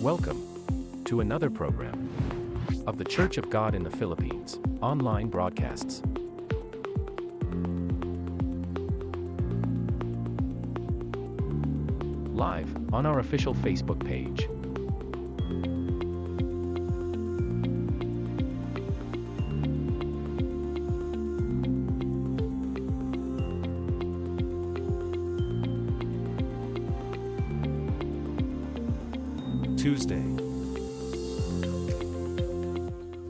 Welcome to another program of the Church of God in the Philippines online broadcasts. Live on our official Facebook page. Tuesday.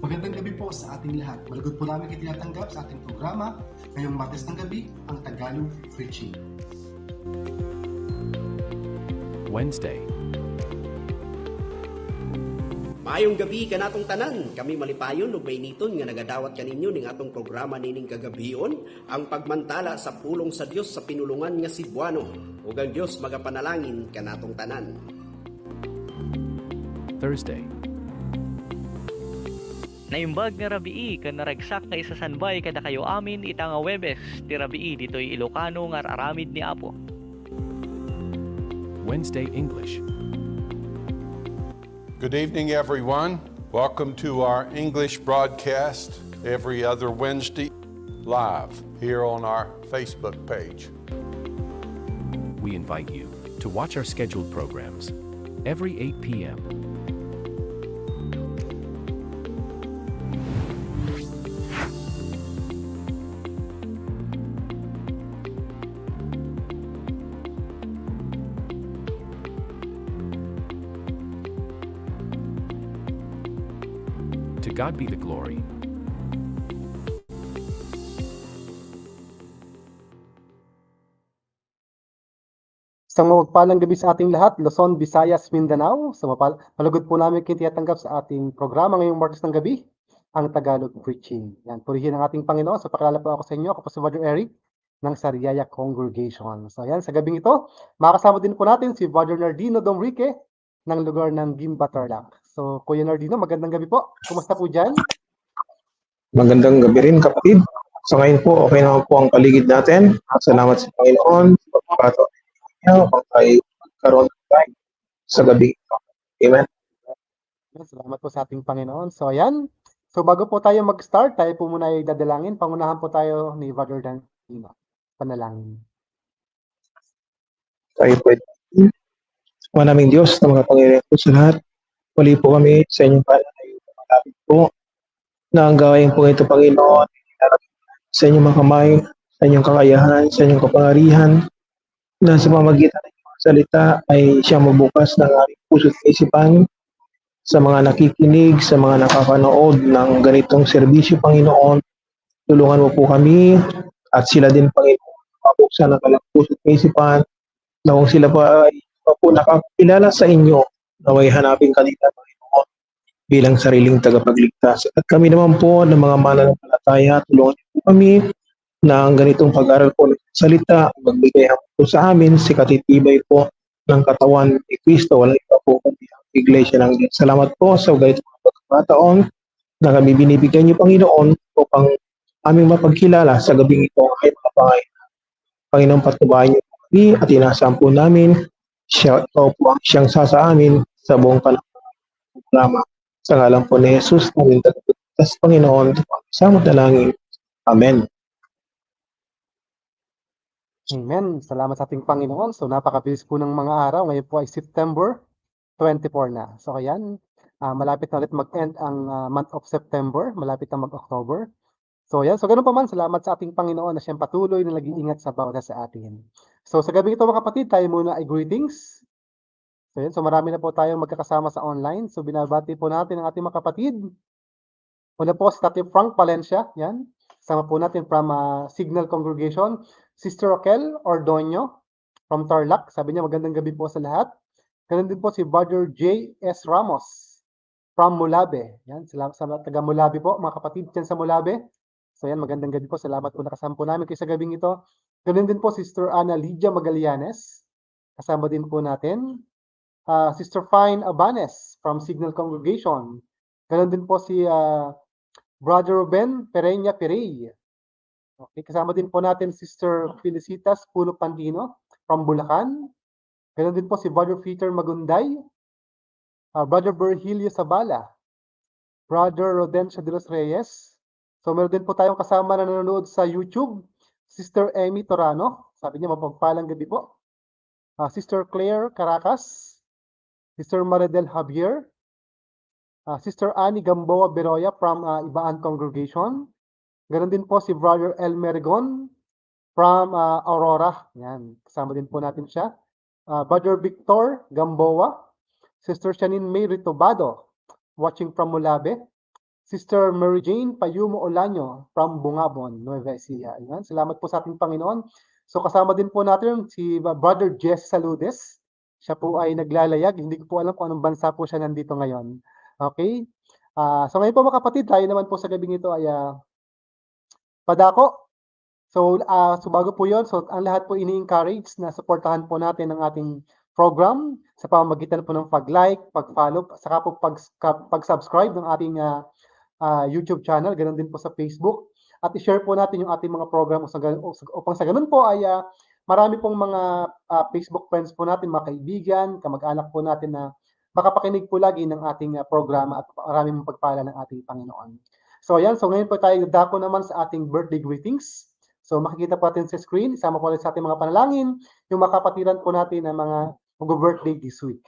Magandang gabi po sa ating lahat. Malugod po namin kayo tinatanggap sa ating programa ngayong Martes ng gabi, ang Tagalog Preaching. Wednesday. Maayong gabi kanatong tanan, kami malipayon ug mainiton nga nagadawat kaninyo ning atong programa nining kagabion, ang pagmantala sa pulong sa Dios sa pinulungan nga Cebuano. Ug ang Dios magapanalangin kanatong tanan. Thursday. Naimbag nga rabii kan naragsak nga isa sanbay kada kayo amin ita nga Webes ti rabii ditoy Ilocano nga aramid ni Apo. Wednesday English. Good evening, everyone. Welcome to our English broadcast every other Wednesday live here on our Facebook page. We invite you to watch our scheduled programs every 8 p.m. To God be the glory. Isang mapagpalang gabi sa ating lahat, Luzon, Visayas, Mindanao. Malugod po namin kayo tinatanggap sa ating programa ngayong Martes ng gabi, ang Tagalog Preaching. Yan, purihin ang ating Panginoon. Sa pakilala po ako sa inyo, ako po si Brother Eric ng Sariaya Congregation. So yan, sa gabing ito, makakasama din po natin si Brother Nardino Domrique ng lugar ng Gimba, Tarlac. So, Kuya Nardino, magandang gabi po. Kumusta po dyan? Magandang gabi rin, kapatid. So ngayon po, okay naman po ang paligid natin. Salamat sa Panginoon sa pagpapato niyo kung tayo magkaroon ng time sa gabi. Amen. Salamat po sa ating Panginoon. So, ayan. So, bago po tayo mag-start, tayo po muna ay dadalangin. Pangunahan po tayo ni Brother Nardino. Panalangin. Tayo po. Manaming Diyos na mga Panginoon po sa lahat. Muli po kami sa inyong panay. Malapit po na ang gawain po ito, Panginoon, sa inyong mga kamay, sa inyong kakayahan, sa inyong kapangarihan, na sa pamagitan ng inyong salita ay siyang mabukas ng ating puso at isipan sa mga nakikinig, sa mga nakapanood ng ganitong serbisyo, Panginoon. Tulungan mo po kami at sila din, Panginoon, mabuksan ang kanilang puso at isipan na kung sila pa ay po nakakilala sa inyo, naway hanapin kanila, Panginoon, bilang sariling tagapagligtas. At kami naman po ng mga mananampalataya, tulungan niyo po kami na ang ganitong pag-aral po ng salita, magbigay po sa amin si katitibay po ng katawan ni Kristo. Walang iba po kundi ang Iglesia ng Diyos. Salamat po sa ganitong pagkakataon na kami binibigyan niyo, Panginoon, upang aming mapagkilala sa gabing ito ay mga pangailangan. Panginoon, patubayan niyo po kami at inaasahan po namin ikaw po ang siyang sasa amin sa buong panahon ng programa. Sa ngalan po ni Jesus, aming tagapagligtas, Panginoon, sa dalangin. Amen. Amen. Salamat sa ating Panginoon. So, napakabilis po ng mga araw. Ngayon po ay September 24 na. So, ayan, malapit na ulit mag-end ang month of September. Malapit na mag-October. So, ayan. So, ganun pa man, salamat sa ating Panginoon na siyang patuloy na nag-iingat sa bawat sa atin. So, sa gabi ito, mga kapatid, tayo muna ay greetings. So, ayan. So, marami na po tayong magkakasama sa online. So, binabati po natin ang ating mga kapatid. Una po si Tati Frank Palencia. Yan. Kasama po natin from Signal Congregation. Sister Raquel Ordoño from Tarlac. Sabi niya magandang gabi po sa lahat. Ganun din po si Brother J.S. Ramos from Mulabe. Yan, sa taga Mulabe po, mga kapatid dyan sa Mulabe. So yan, magandang gabi po. Salamat po nakasama po namin kayo sa gabing ito. Ganun din po Sister Ana Lydia Magallanes. Kasama din po natin. Sister Fine Abanes from Signal Congregation. Ganun din po si Brother Ruben Pereña Perey. Okay, kasama din po natin Sister Felicitas Pulo Pandino from Bulacan. Ganun din po si Brother Peter Magunday Brother Virgilio Sabala, Brother Rodencio de los Reyes. So meron din po tayong kasama na nanonood sa YouTube, Sister Emmy Torano. Sabi niya, mapagpalang gabi po. Sister Claire Caracas, Sister Maridel Javier, Sister Annie Gamboa Beroya from Ibaan Congregation. Ganon din po si Brother El Merigon from Aurora. Yan, kasama din po natin siya. Brother Victor Gamboa, Sister Shanine May Ritobado, watching from Mulabe. Sister Mary Jane Payumo Olanyo from Bungabon, Nueva Ecija. Yan, salamat po sa ating Panginoon. So kasama din po natin si Brother Jess Saludes. Siya po ay naglalayag. Hindi ko po alam kung anong bansa po siya nandito ngayon. Okay? So ngayon po mga kapatid, tayo naman po sa gabing ito ay padako. So bago po yun, so ang lahat po ini-encourage na supportahan po natin ang ating program sa pamamagitan po ng pag-like, pag-follow, saka po pag-subscribe ng ating YouTube channel, ganoon din po sa Facebook. At i-share po natin yung ating mga program upang sa ganun po ay marami pong mga Facebook friends po natin, mga kaibigan, kamag-anak po natin na makapakinig po lagi ng ating programa at maraming pagpala ng ating Panginoon. So ayan, so ngayon po tayo dako naman sa ating birthday greetings. So makikita po natin sa screen, isama po ulit sa ating mga panalangin, yung mga kapatiran po natin na mga mag-birthday this week.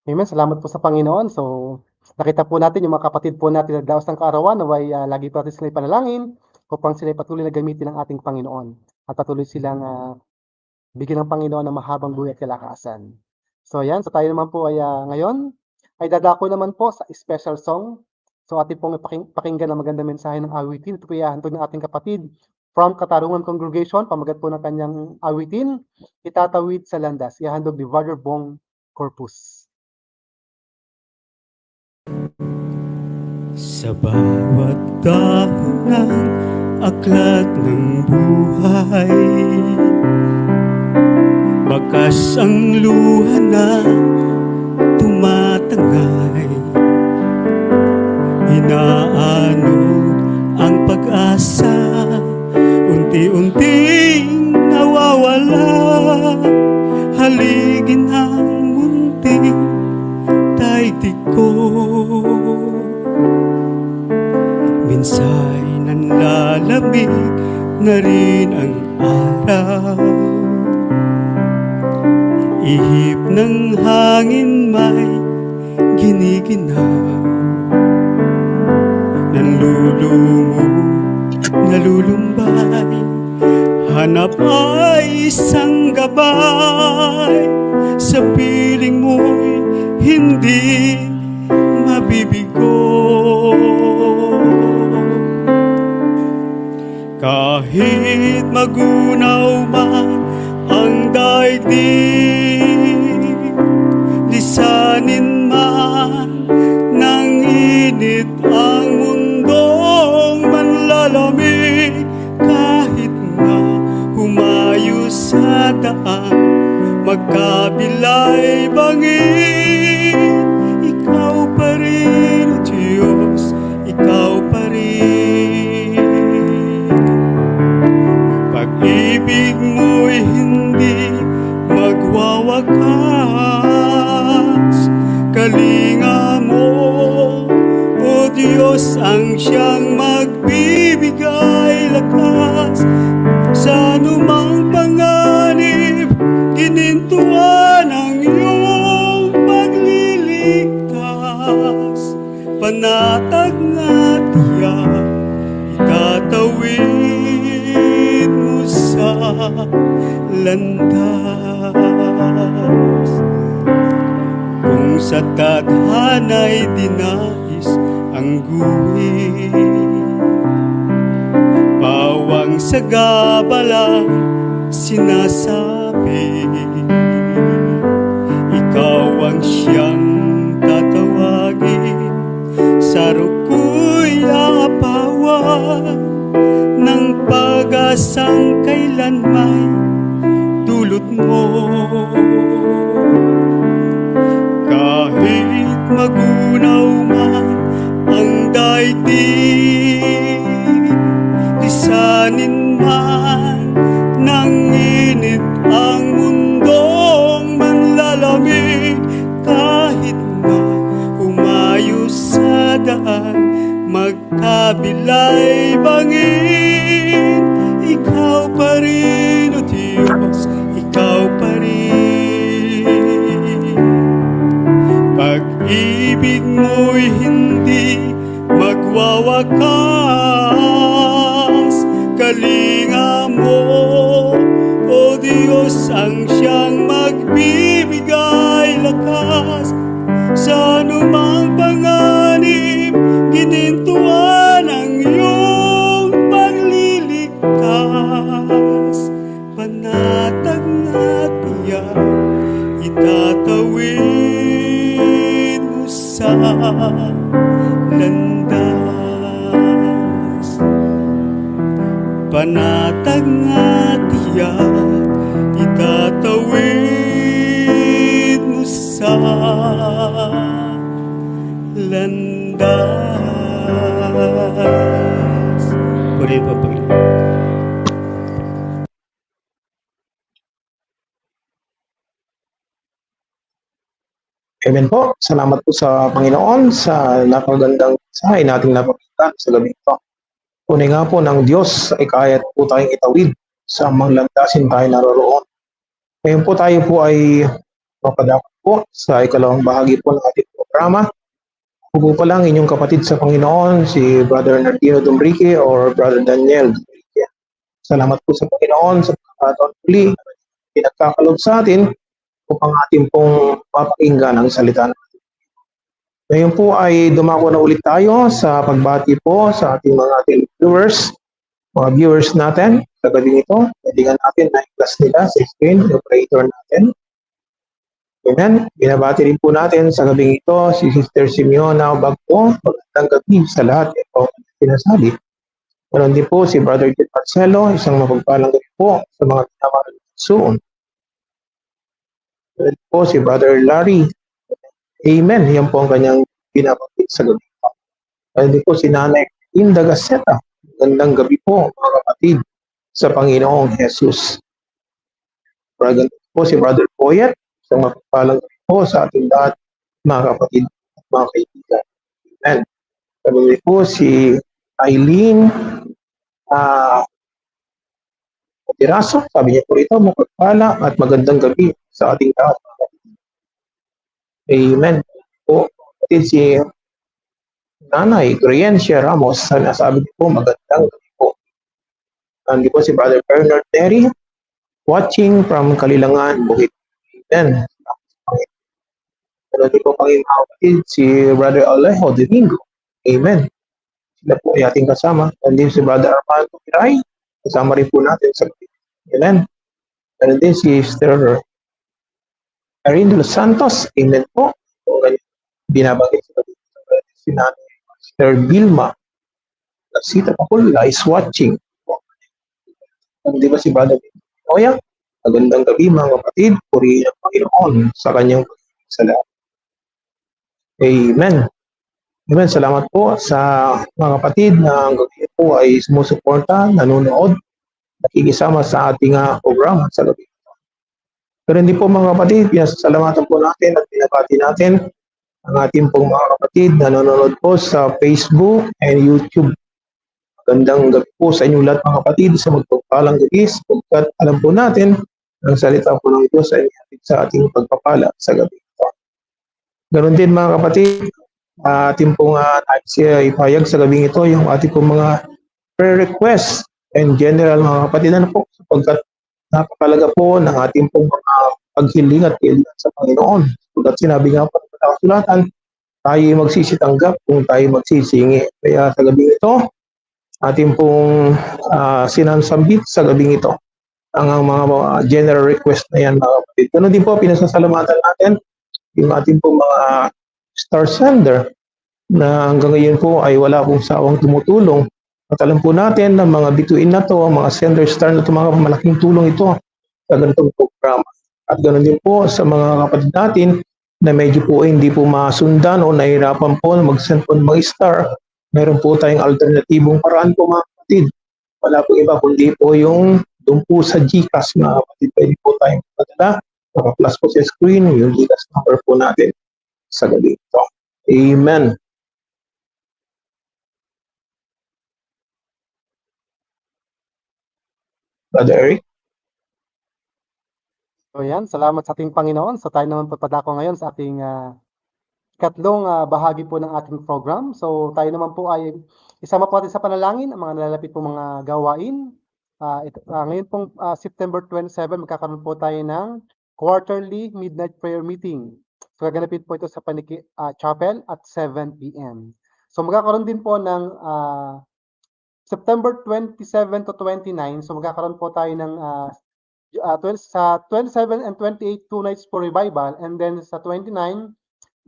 Amen. Salamat po sa Panginoon. So, nakita po natin yung mga kapatid po natin na daos ng kaarawan naway lagi po natin sila ipanalangin upang sila patuloy na gamitin ng ating Panginoon at patuloy silang bigyan ng Panginoon ng mahabang buhay at kalakasan. So, ayan. So, tayo naman po ay ngayon ay dadako naman po sa special song. So, ating pong pakinggan ang magandang mensahe ng awitin. Ito po ihahandog ng ating kapatid from Katarungan Congregation, pamagat po ng kanyang awitin, Itatawid sa Landas. Ihahandog ni Brother Bong Corpus. Sa bawat dahon ng aklat ng buhay, bakas ang luha na tumatangay, inaanod ang pag-asa, unti-unting nawawala, haligin ang munting daigdig ko. Minsa'y nanlalamig na rin ang araw, ihip ng hangin may giniginaw, nanlulumog, nalulumbay, hanap ay isang gabay, sa piling mo'y hindi mabibigo. Kahit magunaw man ang daigdig, lisanin man ng init ang mundong manlalamig, kahit na humayo sa daan, magkabila'y bangin, ikaw pa rin, Diyos, ikaw pa rin. Pag-ibig mo'y hindi magwawakas, kalinga mo landas. Kung sa tadhana'y dinais ang guwin, pawang sa gabalang sinasabi, ikaw ang siyang tatawagin. Sa ruko'y aapawan ng pag-asang kailan may dulot mo. Kahit magunaw man ang daigdig, lisanin man ng init ang mundong manlalamig, kahit na umayo sa daan magkabilay bangin, ikaw pa rin, o Diyos, ikaw pa rin. Pag-ibig mo'y hindi magwawakas, kalinga mo, o Diyos, ang siyang magbibigay lakas. Sa anumang panganib, ginintuan ang iyong pagliligtas. Panatag na tiyak, itatawid mo sa landas. Panatag na tiyak, itatawid mo sa landas. Purihin po ang Panginoon. Amen po. Salamat po sa Panginoon sa napagandang mensahe nating napakinggan sa gabi ito. Tunay nga po ng Diyos ay kaya po tayong itawid sa mga landasin tayo naroroon. Ngayon po tayo po ay mapadapat po sa ikalawang bahagi po ng ating programa. Ako po lang inyong kapatid sa Panginoon, si Brother Nardino Dumrique or Brother Daniel Dumrique. Salamat po sa Panginoon sa pagkakataon muli na pinagkakaloob sa atin upang ating pong mapakinggan ang salita natin. Ngayon po ay dumako na ulit tayo sa pagbati po sa ating mga viewers, mga viewers natin sa gabi nito. Pwedingan natin na i-plus nila sa screen, yung operator natin. Amen. Binabati rin po natin sa gabing ito si Sister Simeona Bagpo. Magandang gabi sa lahat ito sinasabi. Meron din po si Brother Jed Marcelo, isang mapagpalang gabi po sa mga pinamaral soon. Meron po si Brother Larry. Amen. Yan po ang kanyang pinapakit sa gabi po. Meron din po si Nanay Inda Gaceta. Magandang gabi po mga kapatid sa Panginoong Jesus. Meron po si Brother Poyet. Isang mapagpalang gabi po sa ating lahat mga kapatid at mga kaibigan. Amen. Meron po si Eileen Tiraso, sabi niya po rito, mapagpala at magandang gabi sa ating lahat. Amen. Po, si Nanay Griencia Ramos, sabi niya po, magandang gabi po. Nandito po si Brother Bernard Terry, watching from Kalilangan, Bukit. Amen. Nandito po mga kapatid, si Brother Alejo Domingo. Amen. Sila po ay ating kasama. Nandito si Brother Armando Piray. Kasama rin po natin sa Amen. Meron din si Sister Erin de los Santos. Amen po. Binabagay sa si Nanay Sister Vilma Sita Pakula is watching. Di ba si Brother Oya? Magandang gabi mga kapatid. Purihin ang Panginoon sa kanyang salamat. Amen. Amen. Salamat po sa mga kapatid na ang gabi po ay sumusuporta, nanonood, nakikisama sa ating programa sa gabi. Pero hindi po mga kapatid, pinasasalamatan po natin at pinabati natin ang ating pong mga kapatid na nanonood po sa Facebook and YouTube. Magandang gabi po sa inyong lahat mga kapatid sa magpagpalang gabi sapagkat alam po natin ang salita po ng Diyos ay ihatid sa ating pagpapala sa gabi. Ganon din mga kapatid, ating pong ipahayag sa gabing ito yung ating pong mga prayer requests and general mga kapatid na po sapagkat Napakalaga po ng ating pong mga paghiling at kailangan sa Panginoon. At sinabi nga po sa kasulatan, tayo magsisitanggap kung tayo magsisingi. Kaya sa gabing ito, ating pong sinasambit sa gabing ito ang mga general request na yan, mga kapatid. Ganun din po, pinasasalamatan natin yung ating pong mga star sender na hanggang ngayon po ay wala pong sawang tumutulong. At alam po natin na mga bituin na to, mga sender star na to, mga malaking tulong ito sa ganitong programa. At ganoon din po sa mga kapatid natin na medyo po hindi po masundan o nahihirapan po na mag-send po ng mga star. Meron po tayong alternatibong paraan po mga kapatid. Wala po iba kundi po yung doon po sa GCash mga kapatid. Pwede po tayong padala. Naka-plus po sa screen yung GCash number po natin sa gabi ito. Amen. Brother Eric? So yan, salamat sa ating Panginoon. So tayo naman papadako ngayon sa ating ikatlong bahagi po ng ating program. So tayo naman po ay isama po natin sa panalangin ang mga nalalapit po mga gawain. Ngayon pong September 27, magkakaroon po tayo ng quarterly midnight prayer meeting. So gaganapin po ito sa Paniki Chapel at 7 p.m. So magkakaroon din po ng September 27 to 29. So magkakaroon po tayo ng sa 27 and 28, 2 nights for revival. And then sa 29,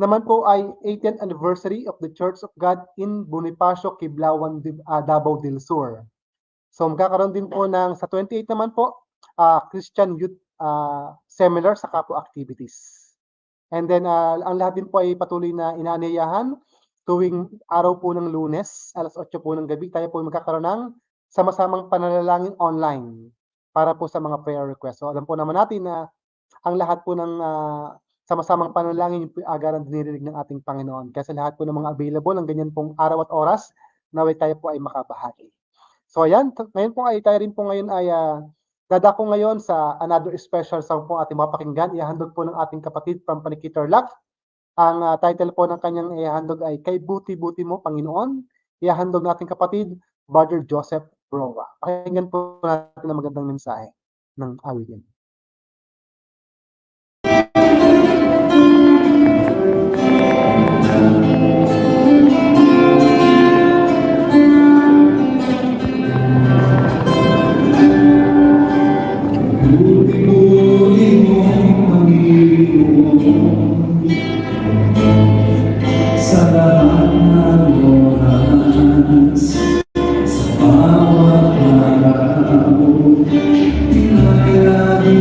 naman po ay 18th anniversary of the Church of God in Bonifacio, Kiblawan, Davao del Sur. So magkakaroon din po ng sa 28 naman po, Christian Youth Seminar sa kapwa activities. And then ang lahat din po ay patuloy na inaanyayahan tuwing araw po ng Lunes, alas 8 po ng gabi, tayo po magkakaroon ng sama-samang pananalangin online para po sa mga prayer requests. So alam po naman natin na ang lahat po ng sama-samang panalangin yung agaran dinirinig ng ating Panginoon. Kaya sa lahat po ng mga available ng ganyan pong araw at oras, naway tayo po ay makabahagi. So ayan, ngayon po ay tayo rin po ngayon ay dadako ngayon sa another special song po ating mapakinggan. Ihahandog po ng ating kapatid from Paniki Tarlac. Ang title po ng kanyang ihahandog ay Kay Buti-Buti Mo, Panginoon. Ihahandog nating kapatid, Brother Joseph Roa. Pakinggan po natin ang magandang mensahe ng awitin. Sa bawat araw, tinayari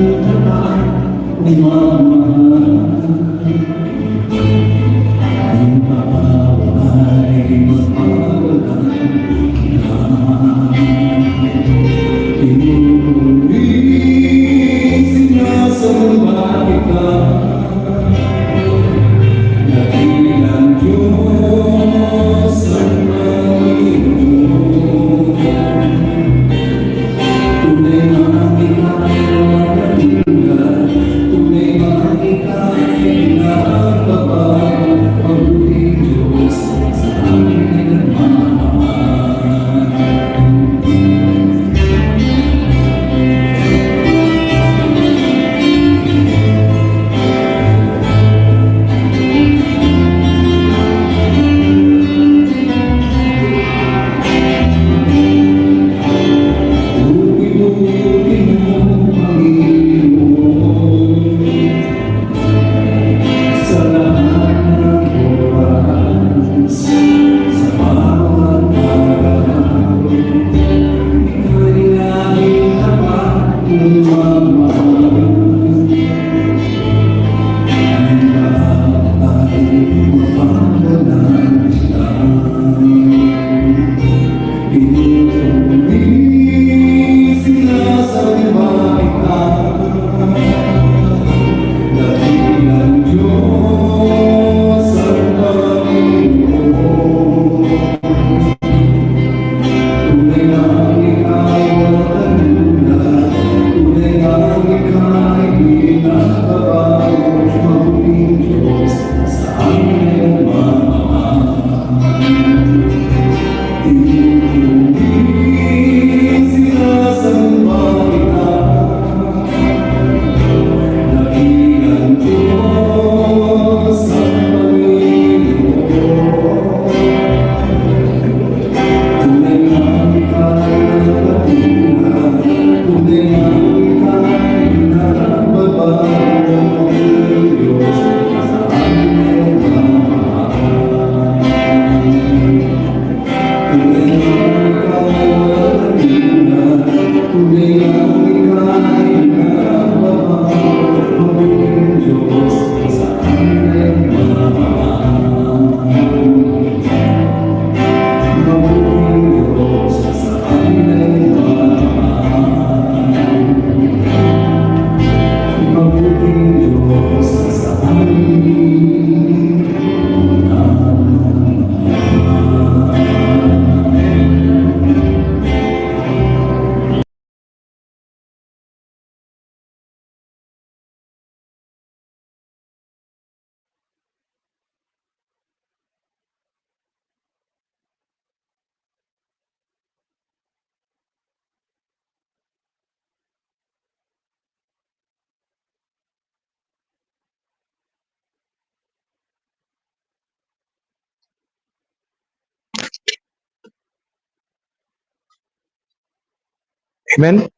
Amen?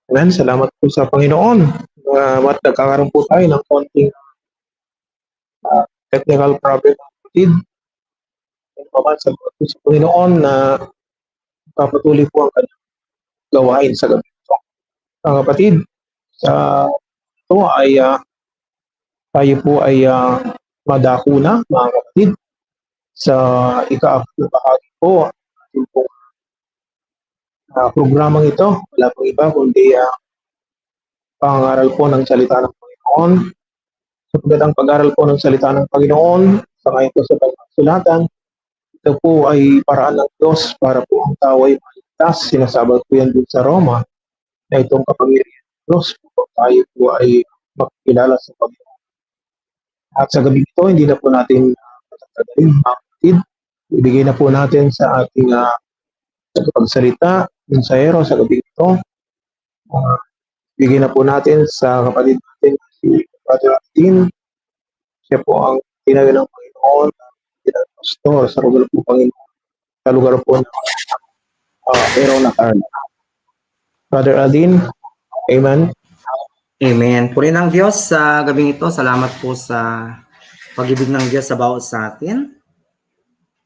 Amen. Salamat po sa Panginoon. At nagkakaroon po tayo ng konting technical problem. Kapatid, salamat po sa Panginoon na papatuloy po ang kanyang gawain sa gabi ito. Mga kapatid, sa ito ay tayo po ay madako na, mga kapatid, sa ika-aktong bahagi po ating pong programang ito. Wala pong iba kundi pangaral po ng salita ng Panginoon. Sapagat ang pag-aral po ng salita ng Panginoon, sa ngayon po sa pagkasulatan, ito po ay paraan ng Diyos para po ang tao ay maligtas. Sinasabat po yan din sa Roma na itong kapangyarihan ng Diyos kung tayo po ay makikilala sa Panginoon. At sa gabi ito, hindi na po natin patatagalin, mga kapatid. Ibigay na po natin sa ating pagsalita, mensahero sa gabi ito. Ibigay na po natin sa kapatid natin, si Brother Martin. Siya po ang tinaga ng Panginoon, ang pastor sa lugar po Panginoon, sa lugar po ng Verona, Carla. Brother Aldin, amen. Amen. Purihin ng Diyos sa gabing ito. Salamat po sa pag-ibig ng Diyos sa bawat sa atin.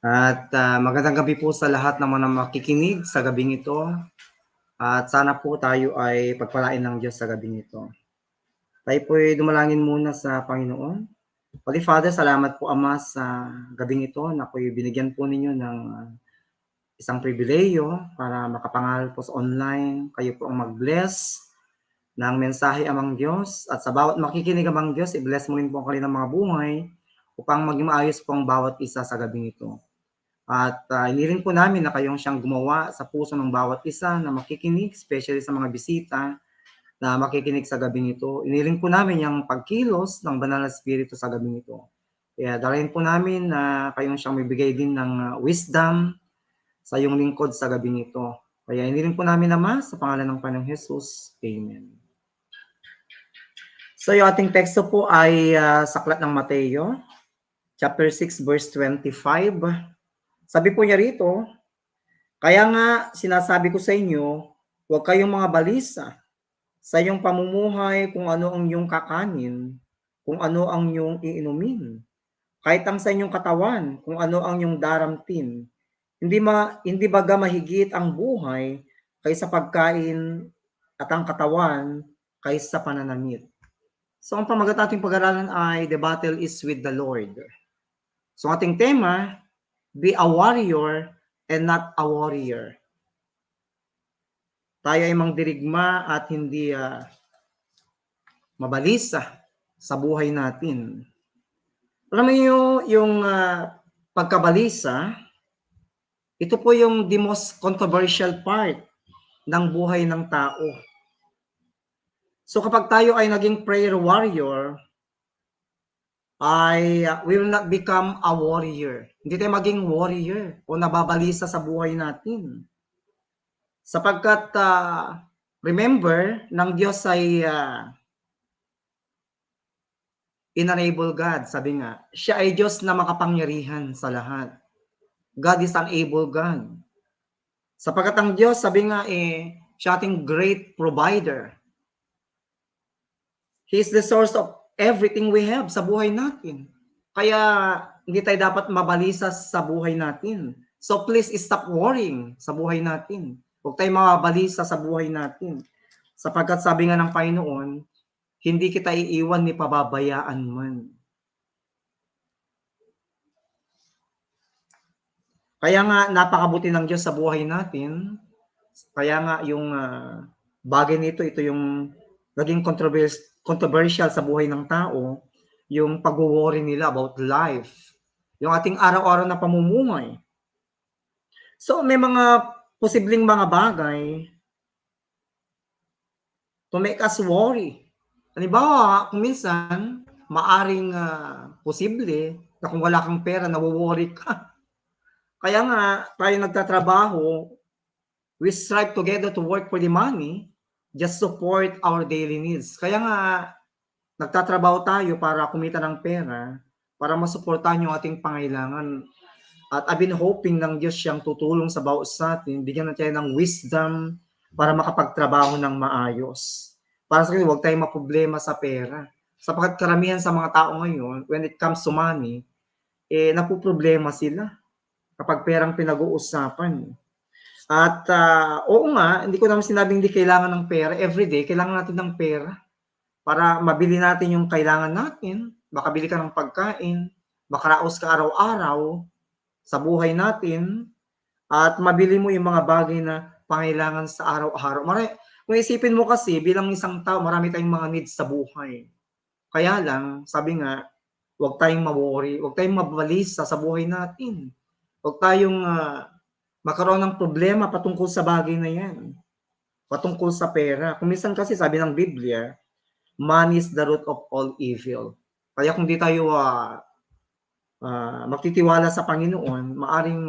At magandang gabi po sa lahat naman na makikinig sa gabing ito. At sana po tayo ay pagpalain ng Diyos sa gabing ito. Tayo po ay dumalangin muna sa Panginoon. Holy Father, salamat po Ama sa gabing ito na ako'y binigyan po ninyo ng isang pribileyo para makapangal po sa online. Kayo po ang mag-bless ng mensahe Amang Diyos. At sa bawat makikinig Amang Diyos, i-bless mo rin po ang kanilang mga buhay upang maging maayos po ang bawat isa sa gabing ito. At inirin po namin na kayong siyang gumawa sa puso ng bawat isa na makikinig, especially sa mga bisita na makikinig sa gabing ito. Inirin po namin yung pagkilos ng Banal na Espiritu sa gabing ito. Kaya dalhin po namin na kayong siyang magbigay din ng wisdom sa iyong lingkod sa gabing ito. Kaya inirin po namin naman sa pangalan ng Panginoong Jesus. Amen. So yung ating teksto po ay sa aklat ng Mateo, chapter 6, verse 25. Sabi po niya rito, kaya nga sinasabi ko sa inyo, huwag kayong mga balisa sa iyong pamumuhay kung ano ang iyong kakanin, kung ano ang iyong iinumin, kahit ang sa inyong katawan, kung ano ang iyong daramtin. Hindi baga mahigit ang buhay kaysa pagkain at ang katawan kaysa pananamit. So ang pamagat nating pag-aralan ay The Battle is with the Lord. So ating tema, be a warrior and not a warrior. Tayo ay mangdirigma at hindi mabalisa sa buhay natin. Alam mo yung pagkabalisa, ito po yung the most controversial part ng buhay ng tao. So kapag tayo ay naging prayer warrior, we will not become a warrior. Hindi tayo maging warrior o nababalisa sa buhay natin. Sapagkat, remember, ng Diyos ay inunable God. Sabi nga, siya ay Diyos na makapangyarihan sa lahat. God is an able God. Sapagkat ang Diyos, sabi nga, siya ating great provider. He is the source of everything we have sa buhay natin. Kaya hindi tayo dapat mabalisa sa buhay natin. So please stop worrying sa buhay natin. Huwag tayo mabalisa sa buhay natin. Sapagkat sabi nga ng Panginoon, hindi kita iiwan ni pababayaan man. Kaya nga napakabuti ng Diyos sa buhay natin. Kaya nga yung bagay nito, ito yung naging controversial sa buhay ng tao, yung pag-worry nila about life, yung ating araw-araw na pamumuhay. So may mga posibleng mga bagay to make us worry. Halimbawa, kung minsan, maaring posible na kung wala kang pera, nawo-worry ka. Kaya nga, tayo nagtatrabaho, we strive together to work for the money, just support our daily needs. Kaya nga, nagtatrabaho tayo para kumita ng pera, para masuportahan yung ating pangailangan. At I've been hoping ng Diyos siyang tutulong sa bawat sa atin, bigyan natin ng wisdom para makapagtrabaho ng maayos. Para sa akin, huwag tayong maproblema sa pera. Sapagkat karamihan sa mga tao ngayon, when it comes to money, napuproblema sila kapag perang pinag-uusapan. At oo nga, hindi ko naman sinabing hindi kailangan ng pera. Everyday, kailangan natin ng pera para mabili natin yung kailangan natin. Makabili ka ng pagkain, makaraos ka araw-araw sa buhay natin, at mabili mo yung mga bagay na pangailangan sa araw-araw. Kung isipin mo kasi, bilang isang tao, marami tayong mga needs sa buhay. Kaya lang, sabi nga, huwag tayong ma-worry, huwag tayong mabalisa sa buhay natin. Huwag tayong magkaroon ng problema patungkol sa bagay na yan. Patungkol sa pera. Kung minsan kasi sabi ng Biblia, money is the root of all evil. Kaya kung di tayo magtitiwala sa Panginoon, maaring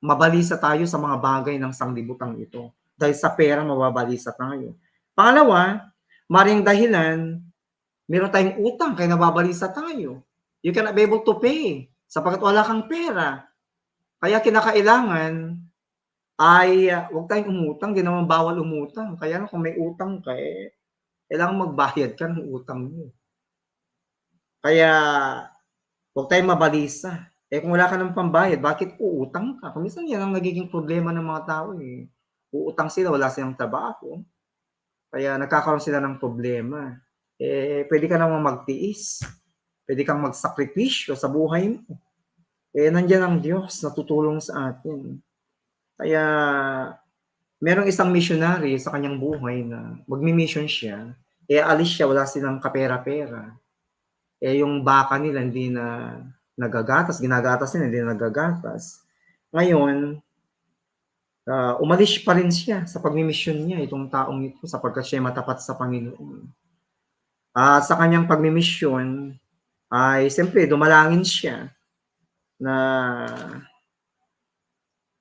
mabalisa tayo sa mga bagay ng sanglibutang ito. Dahil sa pera, mababalisa tayo. Pangalawa, maring dahilan, meron tayong utang kaya nababalisa tayo. You cannot be able to pay sapagkat wala kang pera. Kaya kinakailangan ay huwag tayong umutang, di naman bawal umutang. Kaya kung may utang ka, kailangan magbayad ka ng utang mo. Kaya huwag tayong mabalisa. Kung wala ka ng pambayad, bakit uutang ka? Kung minsan yan ang nagiging problema ng mga tao. Uutang sila, wala silang trabaho. Kaya nagkakaroon sila ng problema. Pwede ka namang magtiis. Pwede kang magsakripisyo sa buhay mo. Nandiyan ang Diyos na tutulong sa atin. Kaya merong isang missionary sa kanyang buhay na magmi-mission siya. Alis siya, wala silang kapera-pera. Yung baka nila hindi na nagagatas, ginagatas nila, hindi na nagagatas. Ngayon, umalis pa rin siya sa pagmimisyon niya, itong taong ito, sapagkat siya matapat sa Panginoon. Sa kanyang pagmimisyon, ay siyempre dumalangin siya na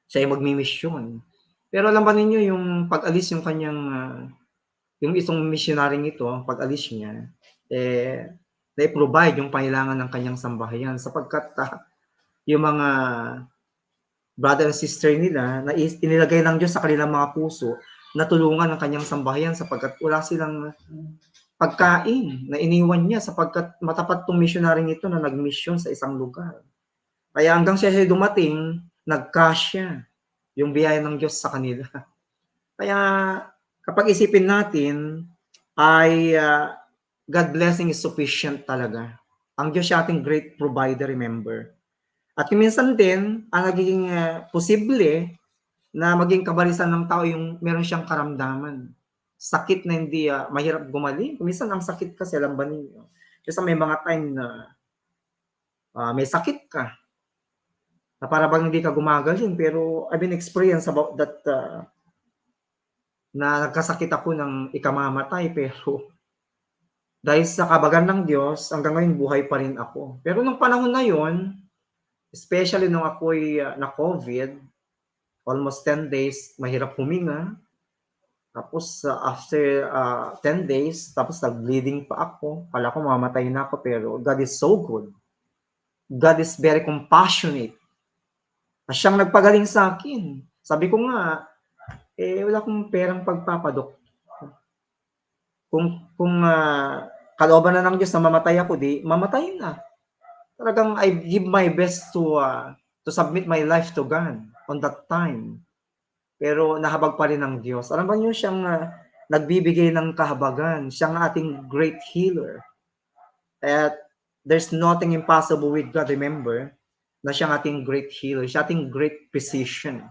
siya ay magmimisyon. Pero alam ba ninyo, yung pag-alis yung kanyang, yung isang missionaryong ito, pag-alis niya, na-provide yung pangailangan ng kanyang sambahayan sapagkat yung mga brother and sister nila na inilagay ng Diyos sa kanilang mga puso na tulungan ang kanyang sambahayan sapagkat wala silang pagkain na iniwan niya sapagkat matapat tong missionaryong ito na nag-mission sa isang lugar. Kaya hanggang siya dumating, nagkasya yung biyaya ng Diyos sa kanila. Kaya kapag isipin natin ay God blessing is sufficient talaga. Ang Diyos siya ating great provider, remember. At minsan din, ang nagiging posible na maging kabalisan ng tao yung meron siyang karamdaman. Sakit na hindi mahirap gumaling. Minsan ang sakit kasi, alam ba ninyo? Kasi may mga time na may sakit ka. Na para bang hindi ka gumagaling. Pero I've been experienced about that na nagkasakit ako ng ikamamatay. Pero dahil sa kabagan ng Diyos, hanggang ngayon buhay pa rin ako. Pero nung panahon na yon, especially nung ako'y na-COVID, almost 10 days, mahirap huminga. Tapos after 10 days, tapos nag-bleeding pa ako. Kala ko mamatay na ako, pero God is so good. God is very compassionate. Siyang nagpagaling sa akin. Sabi ko nga, wala akong perang pagpapadok. Kung kalooban na ng Diyos na mamatay ako, di mamatay na. Talagang I give my best to submit my life to God on that time. Pero nahabag pa rin ng Diyos. Alam ba niyo, siyang nagbibigay ng kahabagan. Siyang ating great healer. At there's nothing impossible with God, remember, na siyang ating great healer. Siya ating great physician.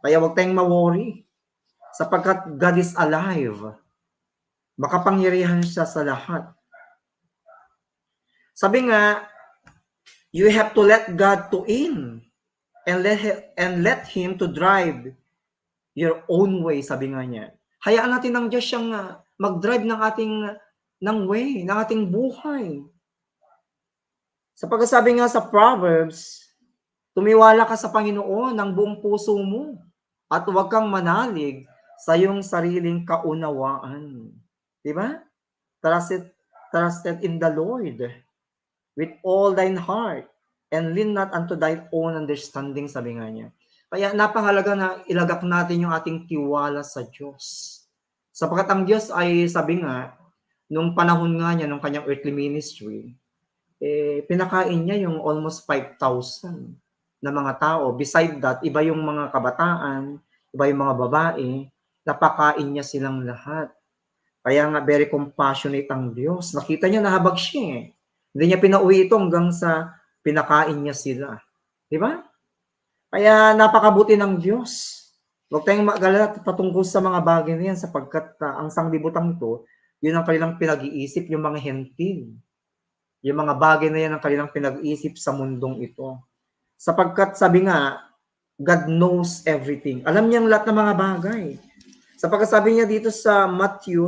Kaya huwag tayong ma-worry. Sapagkat God is alive. Makapangyarihan siya sa lahat. Sabi nga, you have to let God to in and let Him to drive your own way, sabi nga niya. Hayaan natin ng Diyos siyang mag-drive ng way, ng ating buhay. Sapagkat sabi nga sa Proverbs, tumiwala ka sa Panginoon ng buong puso mo at huwag kang manalig sa iyong sariling kaunawaan. Diba? Trusted in the Lord with all thine heart and lean not unto thy own understanding, sabi nga niya. Kaya napahalaga na ilagak natin yung ating tiwala sa Diyos. Sapagkat ang Diyos ay, sabi nga, nung panahon nga niya, nung kanyang earthly ministry, pinakain niya yung almost 5,000 na mga tao. Beside that, iba yung mga kabataan, iba yung mga babae, napakain niya silang lahat. Kaya nga, very compassionate ang Diyos. Nakita niya, nahabag siya eh. Hindi niya pinauwi ito hanggang sa pinakain niya sila. Di ba? Kaya napakabuti ng Diyos. Huwag tayong mag-alala patungkol sa mga bagay na yan sapagkat ang sanglibutan ito, yun ang kanilang pinag-iisip, yung mga hentil. Yung mga bagay na yan ang kanilang pinag-iisip sa mundong ito. Sapagkat sabi nga, God knows everything. Alam niya ang lahat ng mga bagay. Sapagkat sabi niya dito sa Matthew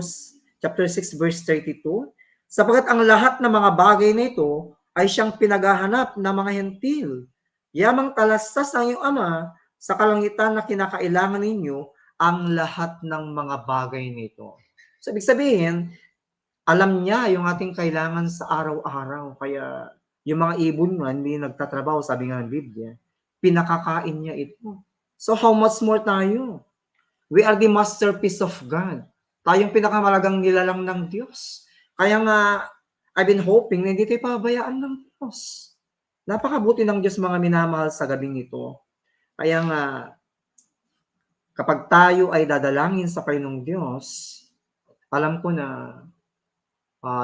chapter 6 verse 32, sapagkat ang lahat ng mga bagay na ito ay siyang pinaghahanap ng mga hentil. Yamang talastas ang iyong Ama sa kalangitan na kinakailangan ninyo ang lahat ng mga bagay nito. So, ibig sabihin, alam niya yung ating kailangan sa araw-araw. Kaya yung mga ibon nga, hindi nagtatrabaho, sabi nga ng Biblia, pinakakain niya ito. So, how much more tayo? We are the masterpiece of God. Tayong pinakamalagang nilalang ng Diyos. Kaya nga, I've been hoping na hindi tayo pabayaan ng Diyos. Napakabuti ng Diyos mga minamahal sa gabing ito. Kaya nga, kapag tayo ay dadalangin sa Panginoong Diyos, alam ko na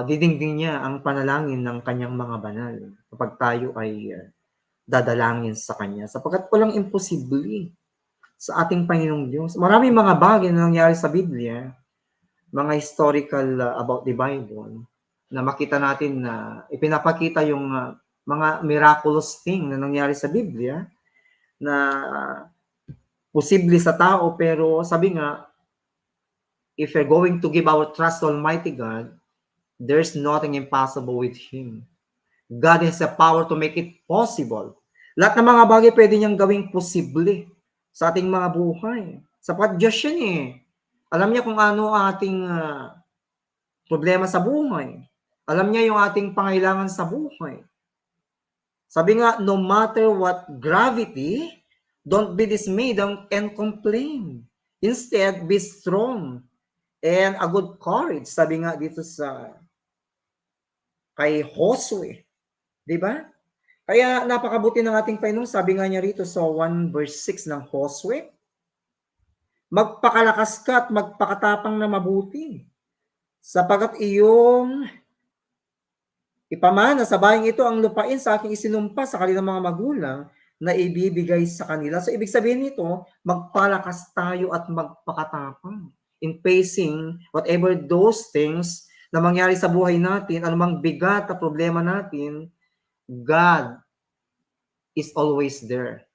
didingding niya ang panalangin ng kanyang mga banal kapag tayo ay dadalangin sa Kanya. Sapagkat walang imposible sa ating Panginoong Diyos. Maraming mga bagay na nangyari sa Biblia, mga historical about the Bible, na makita natin na ipinapakita yung mga miraculous thing na nangyari sa Biblia na posible sa tao, pero sabi nga, if you're going to give our trust to Almighty God, there's nothing impossible with Him. God has the power to make it possible. Lahat ng mga bagay pwede niyang gawing posible sa ating mga buhay. Sapat Diyos yan eh. Alam niya kung ano ang ating problema sa buhay. Alam niya yung ating pangailangan sa buhay. Sabi nga, no matter what gravity, don't be dismayed and complain. Instead, be strong and a good courage. Sabi nga dito sa kay Josue. Di ba? Kaya napakabuti ng ating Panginoon. Sabi nga niya rito sa 1 verse 6 ng Josue, magpakalakas ka at magpakatapang na mabuti, sapagkat iyong ipamana sa bayang ito ang lupain sa aking isinumpa sa kanilang mga magulang na ibibigay sa kanila. So ibig sabihin nito, magpalakas tayo at magpakatapang in facing whatever those things na mangyari sa buhay natin, anumang bigat na problema natin, God is always there.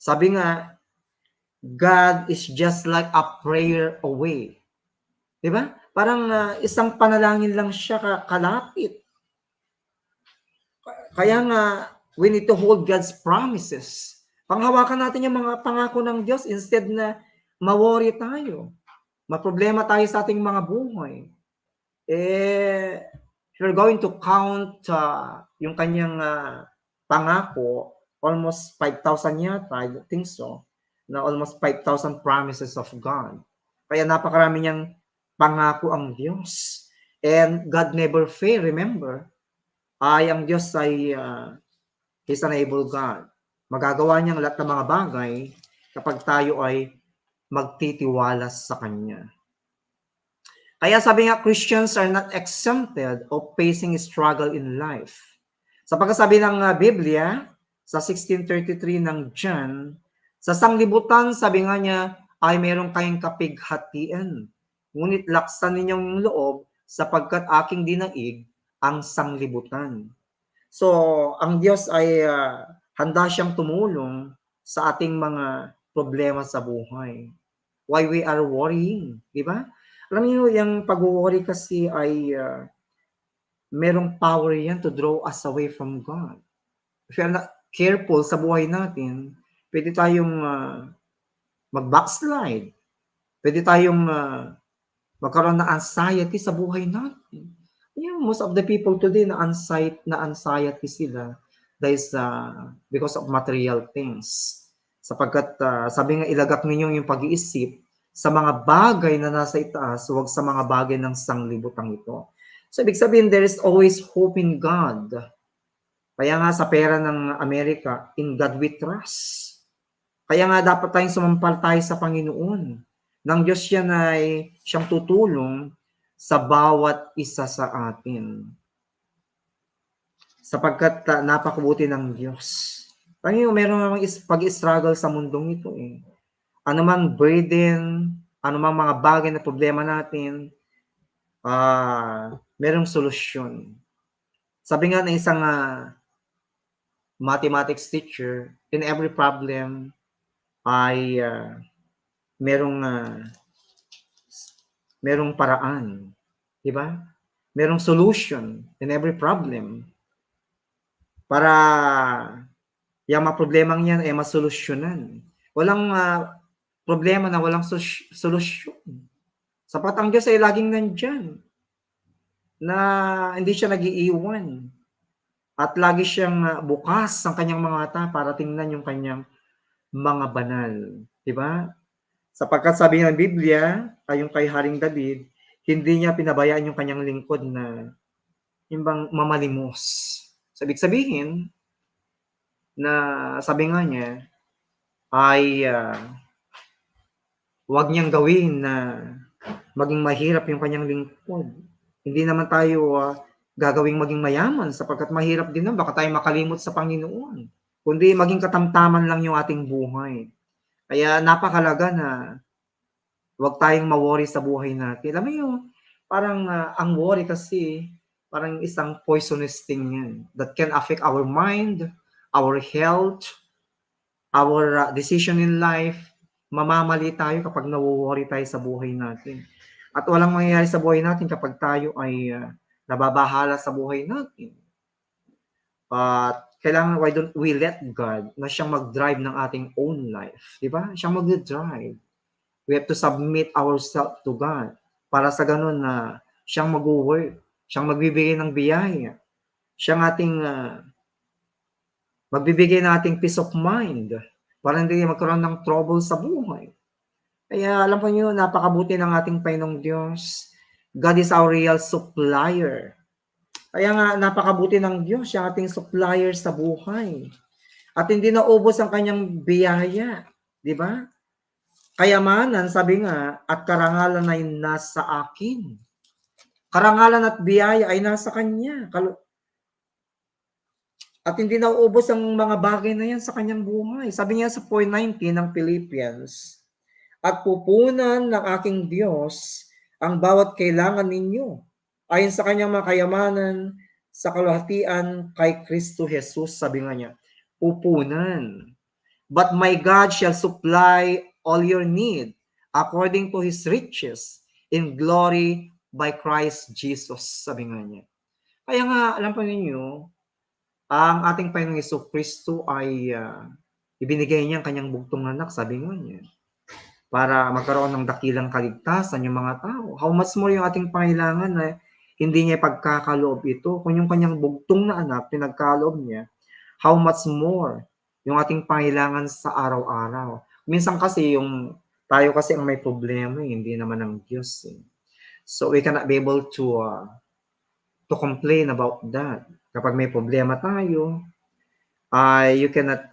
Sabi nga, God is just like a prayer away. Diba? Parang isang panalangin lang siya kalapit. Kaya nga, we need to hold God's promises. Panghawakan natin yung mga pangako ng Diyos instead na ma-worry tayo. Maproblema tayo sa ating mga buhay. If you're going to count yung kanyang pangako, almost 5,000 yata, I think so, na almost 5,000 promises of God. Kaya napakarami niyang pangako ang Diyos. And God never fail, remember? Ang Diyos ay He's an able God. Magagawa niyang lahat ng mga bagay kapag tayo ay magtitiwala sa Kanya. Kaya sabi nga, Christians are not exempted of facing struggle in life. Sa pagkasabi ng Biblia, sa 16:33 ng John, sa sanglibutan, sabi nga niya, ay meron kayong kapighatian. Ngunit laksan ninyong loob sapagkat aking dinaig ang sanglibutan. So, ang Diyos ay handa siyang tumulong sa ating mga problema sa buhay. Why we are worrying, di ba? Alam niyo, yung pag-worry kasi ay merong power yan to draw us away from God. If we are not careful sa buhay natin, pwede tayong mag-backslide. Pwede tayong magkaroon ng anxiety sa buhay natin. Most of the people today na anxiety sila dahil because of material things. Sapagkat sabi nga, ilagak ninyo yung pag-iisip sa mga bagay na nasa itaas, huwag sa mga bagay ng sanglibutang ito. So, ibig sabihin, there is always hope in God. Kaya nga sa pera ng Amerika, in God we trust. Kaya nga dapat tayong sumampalataya sa Panginoon. Nang Diyos yan ay siyang tutulong sa bawat isa sa atin. Sapagkat napakabuti ng Diyos. Panginoon, meron namang pag-struggle sa mundong ito eh. Ano mang burden, ano mang mga bagay na problema natin, merong solusyon. Sabi nga ng isang mathematics teacher, in every problem ay merong paraan, di ba? Merong solution in every problem para yung mga problemang yan ay masolusyonan. Walang problema na walang solusyon. Sapat ang Diyos ay laging nandyan na hindi siya nag-iiwan. At lagi siyang bukas ang kanyang mga mata para tingnan yung kanyang mga banal. Diba? Sapagkat sabi ng Biblia, ayon kay Haring David, hindi niya pinabayaan yung kanyang lingkod na yung bang mamalimos. So, ibig sabihin, na sabi nga niya, ay huwag niyang gawin na maging mahirap yung kanyang lingkod. Hindi naman tayo gagawing maging mayaman sapagkat mahirap din na baka tayo makalimot sa Panginoon. Kundi maging katamtaman lang yung ating buhay. Kaya napakalaga na huwag tayong ma-worry sa buhay natin. Alam mo yung parang ang worry kasi parang isang poisonous thing yan that can affect our mind, our health, our decision in life. Mamamali tayo kapag nawo-worry tayo sa buhay natin. At walang mangyayari sa buhay natin kapag tayo ay nababahala sa buhay natin. But kailangan, why don't we let God na siyang mag-drive ng ating own life? Diba? Siyang mag-drive. We have to submit ourselves to God para sa ganun na siyang mag-work, siyang magbibigay ng biyaya, siyang ating magbibigay ng ating peace of mind para hindi magkaroon ng trouble sa buhay. Kaya alam po niyo, napakabuti ng ating Panginoong Diyos. God is our real supplier. Kaya nga, napakabuti ng Diyos, siya ating supplier sa buhay. At hindi naubos ang kanyang biyaya. Di ba? Kayamanan, sabi nga, at karangalan ay nasa akin. Karangalan at biyaya ay nasa Kanya. At hindi naubos ang mga bagay na yan sa kanyang buhay. Sabi niya sa 4:19 ng Philippians, at pupunan ng aking Diyos ang bawat kailangan ninyo ayon sa kanyang mga kayamanan sa kaluwalhatian kay Kristo Jesus. Sabi nga niya, pupunan. But my God shall supply all your need according to His riches in glory by Christ Jesus. Sabi nga niya. Kaya nga, alam po ninyo, ang ating Panginoong Jesucristo ay ibinigay niya ang kanyang bugtong anak, sabi nga niya, para magkaroon ng dakilang kaligtasan yung mga tao. How much more yung ating pangailangan na hindi niya pagkakaloob ito. Kung yung kanyang bugtong na anak, pinagkaloob niya, how much more yung ating pangailangan sa araw-araw. Minsan kasi tayo kasi ang may problema, hindi naman ang Diyos. So we cannot be able to complain about that. Kapag may problema tayo, you cannot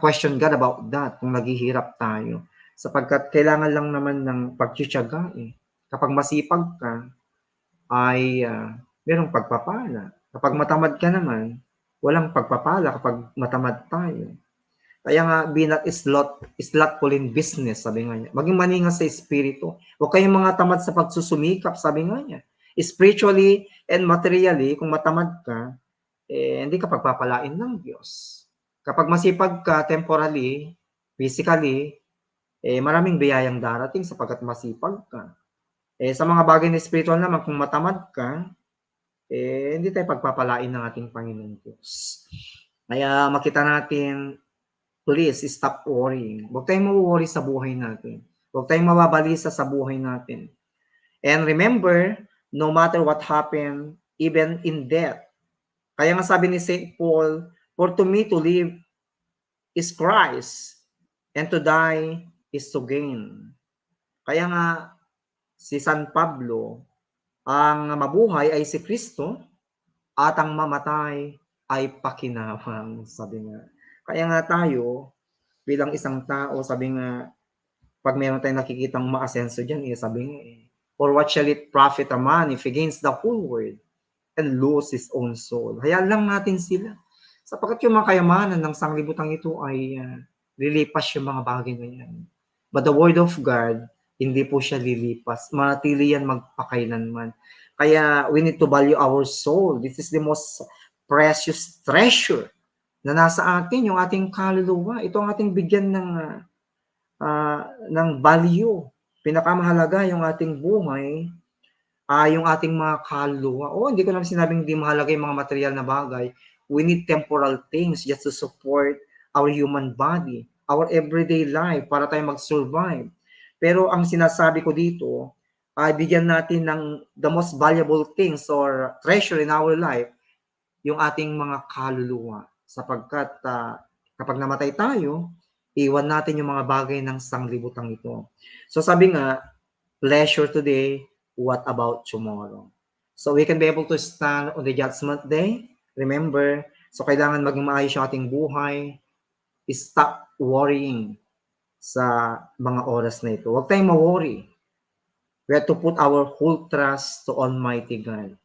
question God about that kung naghihirap tayo. Sapagkat kailangan lang naman ng pagtitiyaga eh. Kapag masipag ka, ay merong pagpapala. Kapag matamad ka naman, walang pagpapala kapag matamad tayo. Kaya nga, be not slothful in business, sabi nga niya. Maging maningas sa espiritu. Huwag kayong mga tamad sa pagsusumikap, sabi nga niya. Spiritually and materially, kung matamad ka, hindi ka pagpapalain ng Diyos. Kapag masipag ka temporally, physically, maraming biyayang darating sapagkat masipag ka. Sa mga bagay na spiritual naman, kung matamad ka, hindi tayo pagpapalain ng ating Panginoong Diyos. Kaya makita natin, please stop worrying. Huwag tayong ma-worry sa buhay natin. Huwag tayong mababalisa sa buhay natin. And remember, no matter what happened, even in death, Kaya nga sabi ni St. Paul, for to me to live is Christ, and to die is to gain. Kaya nga si San Pablo, ang mabuhay ay si Kristo at ang mamatay ay pakinabang, sabi nga. Kaya nga tayo, bilang isang tao, sabi nga, pag meron tayong nakikitang maasenso dyan, sabi nga, or what shall it profit a man if he gains the whole world and lose his own soul? Hayaan lang natin sila. Sapagkat yung mga kayamanan ng sanglibutang ito ay lilipas yung mga bagay na yan. But the word of God, hindi po siya lilipas. Manatili yan magpakailanman. Kaya we need to value our soul. This is the most precious treasure na nasa atin, yung ating kaluluwa. Ito ang ating bigyan ng value. Pinakamahalaga yung ating buhay, yung ating mga kaluluwa. Hindi ko naman sinabing hindi mahalaga yung mga material na bagay. We need temporal things just to support our human body, our everyday life, para tayo mag-survive. Pero ang sinasabi ko dito, ay bigyan natin ng the most valuable things or treasure in our life, yung ating mga kaluluwa. Sapagkat kapag namatay tayo, iwan natin yung mga bagay ng sanglibutang ito. So sabi nga, pleasure today, what about tomorrow? So we can be able to stand on the judgment day. Remember, so kailangan maging maayos yung ating buhay. Stop worrying sa mga oras na ito. Huwag tayong ma-worry. We have to put our whole trust to Almighty God.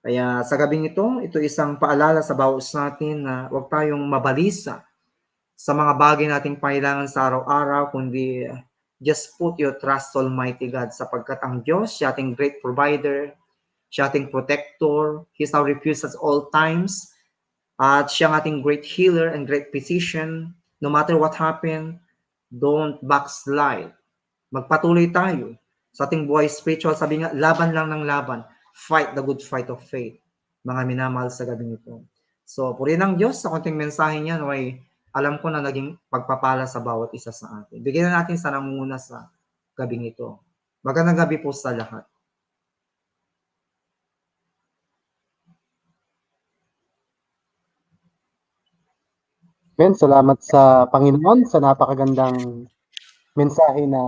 Kaya sa gabing ito isang paalala sa bawat natin na huwag tayong mabalisa sa mga bagay nating kailangan sa araw-araw, kundi just put your trust to Almighty God, sapagkat ang Diyos, siya ating great provider, siya ating protector, He's our refuge at all times, at siya ang ating great healer and great physician. No matter what happen, don't backslide. Magpatuloy tayo sa ating buhay spiritual. Sabi nga, laban lang ng laban. Fight the good fight of faith. Mga minamahal sa gabing ito. So, purihin ng Diyos sa konting mensahe niya, ay alam ko na naging pagpapala sa bawat isa sa atin. Bigyan na natin sa nangunguna sa gabing ito. Magandang gabi po sa lahat. Ben, salamat sa Panginoon sa napakagandang mensahe na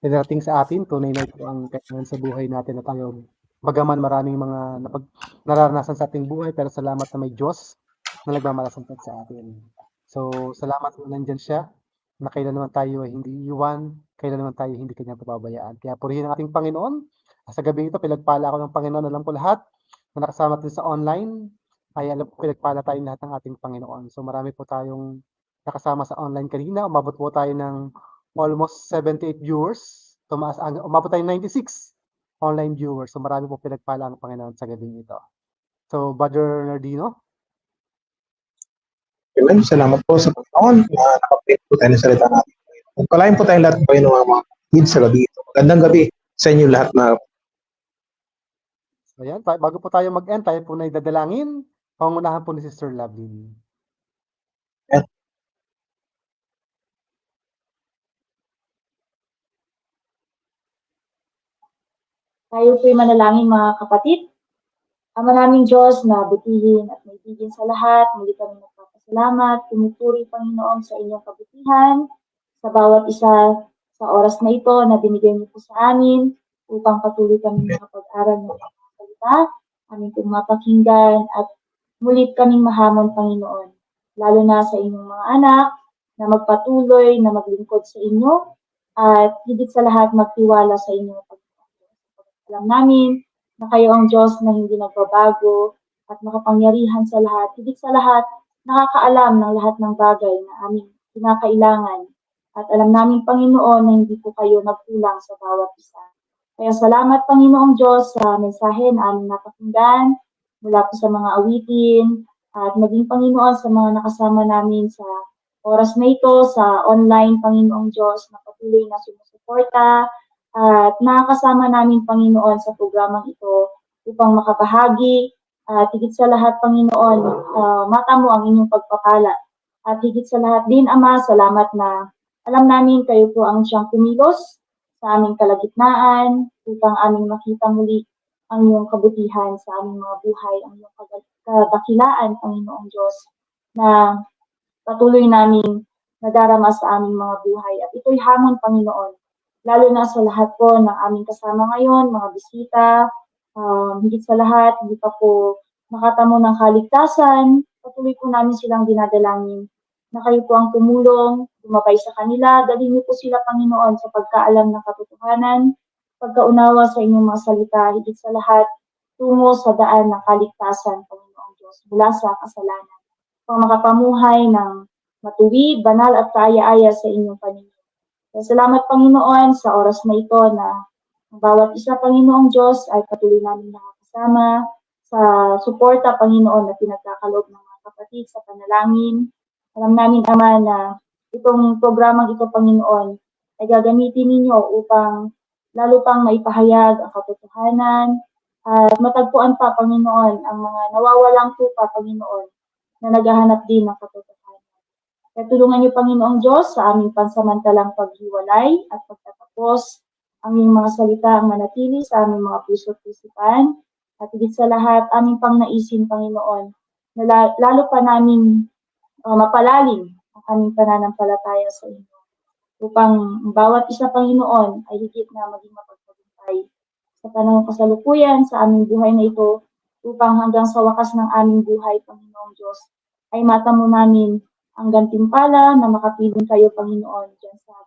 narating sa atin. Tunay na ito ang kailangan sa buhay natin na tayo, bagaman maraming mga nararanasan sa ating buhay, pero salamat na may Diyos na nagmamalasantag sa atin. So, salamat na nandyan siya, na kailan naman tayo ay hindi iwan, kailan naman tayo hindi kanya pababayaan. Kaya purihin ang ating Panginoon. Sa gabi ito, pinagpala ako ng Panginoon. Alam ko lahat na nakasama din sa online, ay alam ko pinagpala tayong lahat ng ating Panginoon. So marami po tayong nakasama sa online kanina. Umabot po tayo ng almost 78 viewers. Umabot tayo ng 96 online viewers. So marami po pinagpala ang Panginoon sa gabing ito. So Brother Nardino. Amen. Salamat po sa Panginoon na nakapit po tayo ng salita natin. Pagpalain po tayong lahat po ng mga kids sa gabi ito. Magandang gabi sa inyo lahat na. So yan, bago po tayo mag-end, tayo po na idadalangin. Pangunahan po ni Sister Lovelyn. Amen. Tayo po'y manalangin mga kapatid. Ama naming Diyos na butihin at maibigin sa lahat, muli kami nagpapasalamat, pinupuri Panginoon sa inyong kabutihan, sa bawat isa sa oras na ito na binigay niyo po sa amin upang patuloy kami makapag-aral ng mga salita, aming pong mapakinggan at mulit kaming mahamon Panginoon, lalo na sa inyong mga anak na magpatuloy na maglingkod sa inyo at higit sa lahat magtiwala sa inyong pagkakas. Alam namin na kayo ang Diyos na hindi nagbabago at makapangyarihan sa lahat. Higit sa lahat, nakakaalam ng lahat ng bagay na aming kinakailangan. At alam namin, Panginoon, na hindi po kayo nagkulang sa bawat isa. Kaya salamat, Panginoong Diyos, sa mensahe na aming napakinggan mula po sa mga awitin at maging Panginoon sa mga nakasama namin sa oras na ito, sa online, Panginoong Diyos, na patuloy na sumusuporta at nakakasama namin, Panginoon, sa programang ito upang makabahagi at higit sa lahat, Panginoon, mata mo ang inyong pagpapala. At higit sa lahat din, Ama, salamat na alam namin kayo po ang siyang kumilos sa aming kalagitnaan upang aming makita muli ang iyong kabutihan sa aming mga buhay, ang iyong kadakilaan, Panginoong Diyos, na patuloy naming nadarama sa aming mga buhay. At ito'y hamon, Panginoon, lalo na sa lahat po ng aming kasama ngayon, mga bisita, higit sa lahat, hindi pa po nakatamo ng kaligtasan, patuloy po namin silang dinadalangin na kayo po ang tumulong, gumabay sa kanila, dalhin niyo po sila, Panginoon, sa pagkaalam ng katotohanan, pagkaunawa sa inyong mga salita, higit sa lahat, tungo sa daan ng kaligtasan, Panginoong Diyos, mula sa kasalanan. Pang makapamuhay ng matuwid, banal at kaaya-aya sa inyong paningin. Kaya salamat, Panginoon, sa oras na ito na ang bawat isa, Panginoong Diyos, ay patuloy namin nakakasama sa suporta, Panginoon, na pinagkakaloob ng mga kapatid sa panalangin. Alam namin, Ama, na itong programang ito, Panginoon, ay gagamitin ninyo upang lalo pang maipahayag ang katotohanan at matagpuan pa, Panginoon, ang mga nawawalang tupa, Panginoon, na naghahanap din ng katotohanan. Kaya tulungan niyo, Panginoong Diyos, sa aming pansamantalang paghiwalay at pagtatapos, ang iyong mga salita ang manatili sa aming mga puso at isipan, at higit sa lahat, aming pangnaisin, Panginoon, na lalo pa namin mapalalim ang aming pananampalataya sa inyo, upang bawat isa, Panginoon, ay higit na maging mapagtagumpay sa panahon kasalukuyan sa aming buhay na ito, upang hanggang sa wakas ng aming buhay, Panginoong Diyos, ay matamo namin ang gantimpala na makapiling kayo, Panginoon, dyan sa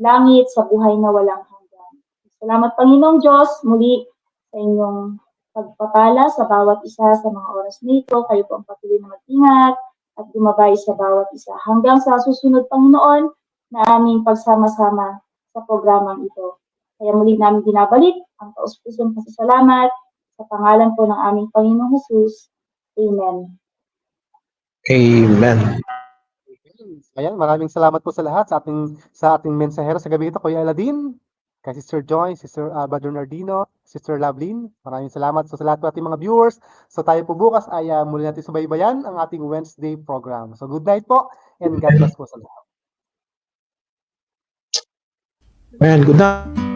langit, sa buhay na walang hanggan. Salamat, Panginoong Diyos, muli sa inyong pagpapala sa bawat isa sa mga oras nito. Kayo po ang patuloy na mag-ingat at gumabay sa bawat isa. Hanggang sa susunod, Panginoon, na aming pagsama-sama sa programang ito. Kaya muli namin binabalik ang taus-pusong pasasalamat sa pangalan po ng aming Panginoong Jesus. Amen. Amen. Ayan, maraming salamat po sa lahat sa ating mensahero sa gabi ito, Kuya Aladin, kay Sister Joy, Sister Brother Nardino, Sister Lovelyn. Maraming salamat sa lahat po ating mga viewers. So tayo po bukas ay muli natin subaybayan ang ating Wednesday program. So good night po and God bless po sa lahat. Ayan, good night.